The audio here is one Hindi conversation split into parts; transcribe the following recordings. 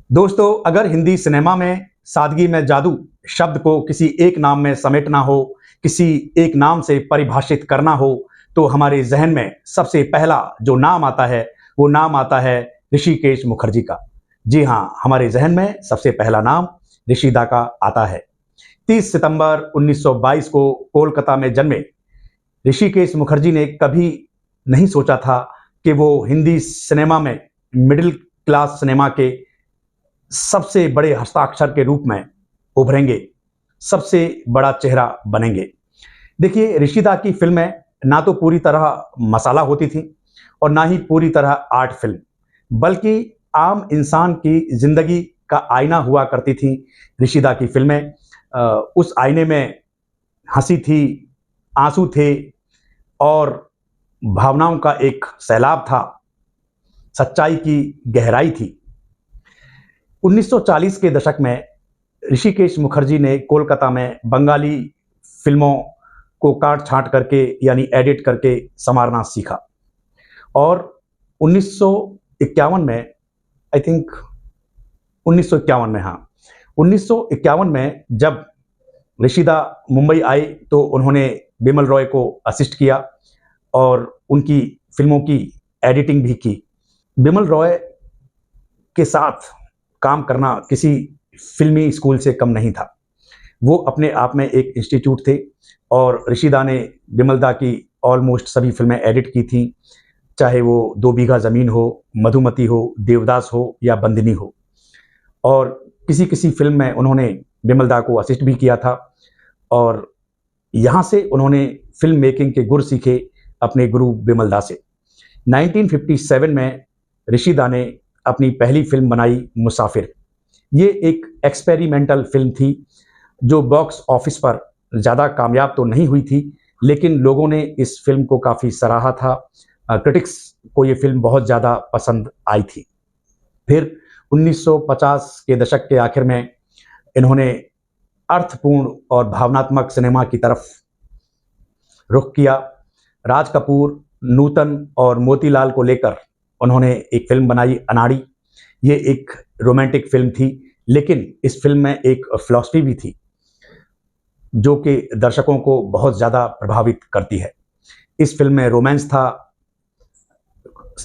दोस्तों, अगर हिंदी सिनेमा में सादगी में जादू शब्द को किसी एक नाम में समेटना हो, किसी एक नाम से परिभाषित करना हो, तो हमारे ज़हन में सबसे पहला जो नाम आता है, वो नाम आता है ऋषिकेश मुखर्जी का। जी हाँ, हमारे ज़हन में सबसे पहला नाम ऋषिदा का आता है। 30 सितंबर 1922 को कोलकाता में जन्मे ऋषिकेश मुखर्जी ने कभी नहीं सोचा था कि वो हिंदी सिनेमा में मिडिल क्लास सिनेमा के सबसे बड़े हस्ताक्षर के रूप में उभरेंगे, सबसे बड़ा चेहरा बनेंगे। देखिए, ऋषिदा की फिल्में ना तो पूरी तरह मसाला होती थी और ना ही पूरी तरह आर्ट फिल्म, बल्कि आम इंसान की जिंदगी का आईना हुआ करती थी ऋषिदा की फिल्में। उस आईने में हंसी थी, आंसू थे और भावनाओं का एक सैलाब था, सच्चाई की गहराई थी। 1940 के दशक में ऋषिकेश मुखर्जी ने कोलकाता में बंगाली फिल्मों को काट छांट करके यानी एडिट करके संवारना सीखा और 1951 में आई थिंक 1951 में 1951 में जब ऋषिदा मुंबई आई तो उन्होंने बिमल रॉय को असिस्ट किया और उनकी फिल्मों की एडिटिंग भी की। बिमल रॉय के साथ काम करना किसी फिल्मी स्कूल से कम नहीं था। वो अपने आप में एक इंस्टीट्यूट थे और ऋषिदा ने बिमलदा की ऑलमोस्ट सभी फिल्में एडिट की थी, चाहे वो 2 बीघा ज़मीन हो, मधुमती हो, देवदास हो या बंदिनी हो। और किसी किसी फिल्म में उन्होंने बिमलदा को असिस्ट भी किया था और यहाँ से उन्होंने फिल्म मेकिंग के गुर सीखे अपने गुरु बिमलदा से। 1957 में ऋषिदा ने अपनी पहली फिल्म बनाई मुसाफिर। ये एक एक्सपेरिमेंटल फिल्म थी जो बॉक्स ऑफिस पर ज़्यादा कामयाब तो नहीं हुई थी, लेकिन लोगों ने इस फिल्म को काफ़ी सराहा था। क्रिटिक्स को ये फिल्म बहुत ज़्यादा पसंद आई थी। फिर 1950 के दशक के आखिर में इन्होंने अर्थपूर्ण और भावनात्मक सिनेमा की तरफ रुख किया। राज कपूर, नूतन और मोतीलाल को लेकर उन्होंने एक फिल्म बनाई अनाड़ी। ये एक रोमांटिक फिल्म थी, लेकिन इस फिल्म में एक फिलॉसफी भी थी जो कि दर्शकों को बहुत ज़्यादा प्रभावित करती है। इस फिल्म में रोमांस था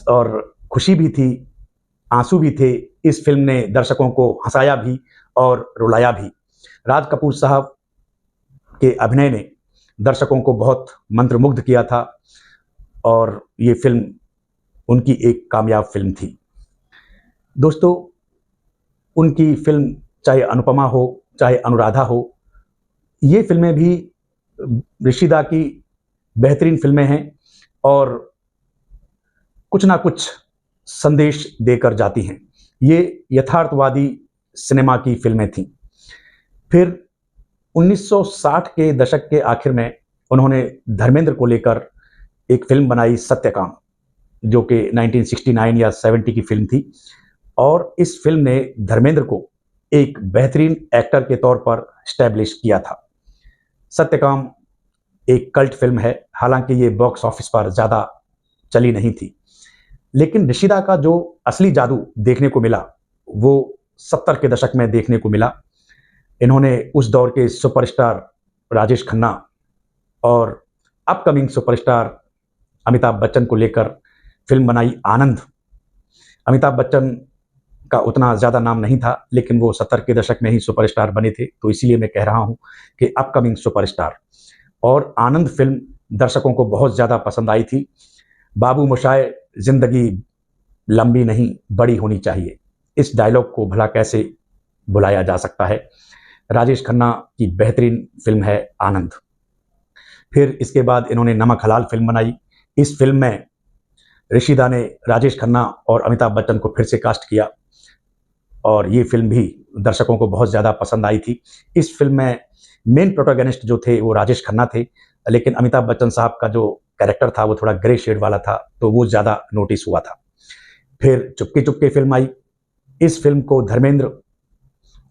और खुशी भी थी, आंसू भी थे। इस फिल्म ने दर्शकों को हंसाया भी और रुलाया भी। राज कपूर साहब के अभिनय ने दर्शकों को बहुत मंत्रमुग्ध किया था और ये फिल्म उनकी एक कामयाब फिल्म थी। दोस्तों, उनकी फिल्म चाहे अनुपमा हो, चाहे अनुराधा हो, ये फिल्में भी ऋषिदा की बेहतरीन फिल्में हैं और कुछ ना कुछ संदेश देकर जाती हैं। ये यथार्थवादी सिनेमा की फिल्में थीं। फिर 1960 के दशक के आखिर में उन्होंने धर्मेंद्र को लेकर एक फिल्म बनाई सत्यकाम, जो कि 1969 या 70 की फिल्म थी और इस फिल्म ने धर्मेंद्र को एक बेहतरीन एक्टर के तौर पर स्टैब्लिश किया था। सत्यकाम एक कल्ट फिल्म है, हालांकि ये बॉक्स ऑफिस पर ज़्यादा चली नहीं थी, लेकिन ऋषिदा का जो असली जादू देखने को मिला वो 70 के दशक में देखने को मिला। इन्होंने उस दौर के सुपरस्टार राजेश खन्ना और अपकमिंग सुपरस्टार अमिताभ बच्चन को लेकर फिल्म बनाई आनंद। अमिताभ बच्चन का उतना ज़्यादा नाम नहीं था, लेकिन वो 70 के दशक में ही सुपरस्टार बने थे, तो इसीलिए मैं कह रहा हूँ कि अपकमिंग सुपरस्टार। और आनंद फिल्म दर्शकों को बहुत ज़्यादा पसंद आई थी। बाबू मोशाय, जिंदगी लंबी नहीं बड़ी होनी चाहिए, इस डायलॉग को भला कैसे भुलाया जा सकता है। राजेश खन्ना की बेहतरीन फिल्म है आनंद। फिर इसके बाद इन्होंने नमक हलाल फिल्म बनाई। इस फिल्म में ऋषिदा ने राजेश खन्ना और अमिताभ बच्चन को फिर से कास्ट किया और ये फिल्म भी दर्शकों को बहुत ज़्यादा पसंद आई थी। इस फिल्म में मेन प्रोटोगनिस्ट जो थे वो राजेश खन्ना थे, लेकिन अमिताभ बच्चन साहब का जो कैरेक्टर था वो थोड़ा ग्रे शेड वाला था, तो वो ज़्यादा नोटिस हुआ था। फिर चुपके चुपके फिल्म आई। इस फिल्म को धर्मेंद्र,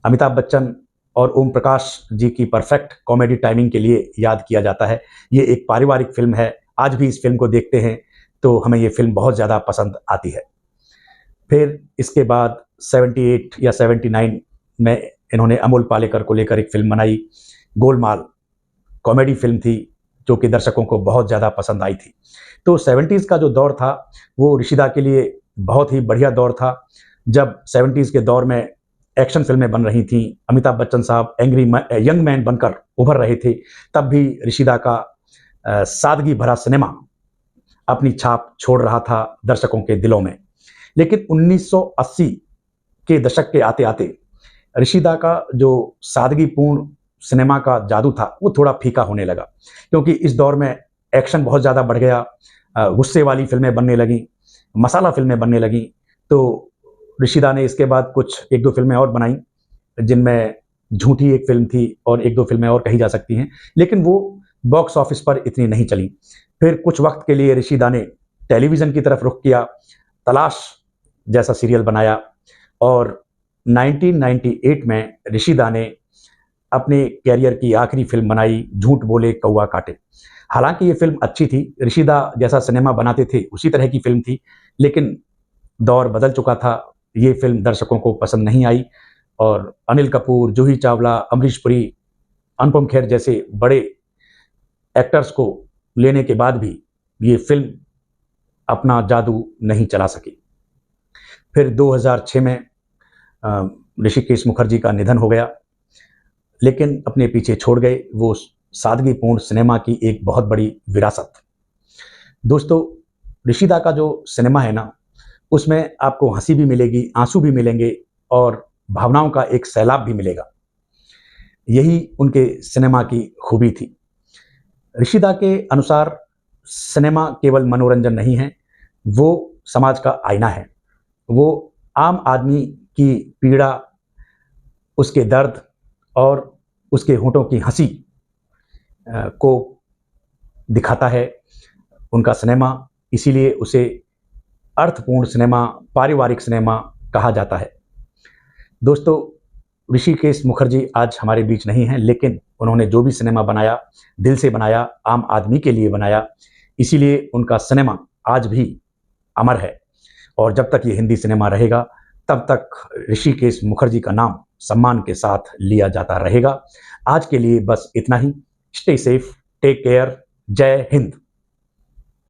अमिताभ बच्चन और ओम प्रकाश जी की परफेक्ट कॉमेडी टाइमिंग के लिए याद किया जाता है। ये एक पारिवारिक फिल्म है। आज भी इस फिल्म को देखते हैं तो हमें ये फिल्म बहुत ज़्यादा पसंद आती है। फिर इसके बाद 78 या 79 में इन्होंने अमोल पालेकर को लेकर एक फिल्म बनाई, गोलमाल। कॉमेडी फिल्म थी जो कि दर्शकों को बहुत ज़्यादा पसंद आई थी। तो 70s का जो दौर था वो ऋषिदा के लिए बहुत ही बढ़िया दौर था, जब 70s के दौर में एक्शन फिल्में बन रही थीं, अमिताभ बच्चन साहब एंग्री यंग मैन बनकर उभर रहे थे। तब भी ऋषिदा का सादगी भरा सिनेमा अपनी छाप छोड़ रहा था दर्शकों के दिलों में। लेकिन 1980 के दशक के आते आते ऋषिदा का जो सादगीपूर्ण सिनेमा का जादू था वो थोड़ा फीका होने लगा, क्योंकि इस दौर में एक्शन बहुत ज़्यादा बढ़ गया, गुस्से वाली फिल्में बनने लगीं, मसाला फिल्में बनने लगीं। तो ऋषिदा ने इसके बाद कुछ एक दो फिल्में और बनाई, जिनमें झूठी एक फिल्म थी और एक दो फिल्में और कही जा सकती हैं, लेकिन वो बॉक्स ऑफिस पर इतनी नहीं चली। फिर कुछ वक्त के लिए ऋषिदा ने टेलीविज़न की तरफ रुख किया, तलाश जैसा सीरियल बनाया, और 1998 में ऋषिदा ने अपने कैरियर की आखिरी फिल्म बनाई, झूठ बोले कौवा काटे। हालांकि ये फिल्म अच्छी थी, ऋषिदा जैसा सिनेमा बनाते थे उसी तरह की फिल्म थी, लेकिन दौर बदल चुका था। ये फिल्म दर्शकों को पसंद नहीं आई और अनिल कपूर, जूही चावला, अमरीश पुरी, अनुपम खेर जैसे बड़े एक्टर्स को लेने के बाद भी ये फिल्म अपना जादू नहीं चला सकी। फिर 2006 में ऋषिकेश मुखर्जी का निधन हो गया, लेकिन अपने पीछे छोड़ गए वो सादगीपूर्ण सिनेमा की एक बहुत बड़ी विरासत। दोस्तों, ऋषिदा का जो सिनेमा है ना, उसमें आपको हंसी भी मिलेगी, आंसू भी मिलेंगे और भावनाओं का एक सैलाब भी मिलेगा। यही उनके सिनेमा की खूबी थी। ऋषिदा के अनुसार सिनेमा केवल मनोरंजन नहीं है, वो समाज का आईना है। वो आम आदमी की पीड़ा, उसके दर्द और उसके होंठों की हंसी को दिखाता है उनका सिनेमा। इसीलिए उसे अर्थपूर्ण सिनेमा, पारिवारिक सिनेमा कहा जाता है। दोस्तों, ऋषिकेश मुखर्जी आज हमारे बीच नहीं हैं, लेकिन उन्होंने जो भी सिनेमा बनाया दिल से बनाया, आम आदमी के लिए बनाया। इसीलिए उनका सिनेमा आज भी अमर है और जब तक ये हिंदी सिनेमा रहेगा तब तक ऋषिकेश मुखर्जी का नाम सम्मान के साथ लिया जाता रहेगा। आज के लिए बस इतना ही। स्टे सेफ, टेक केयर, जय हिंद।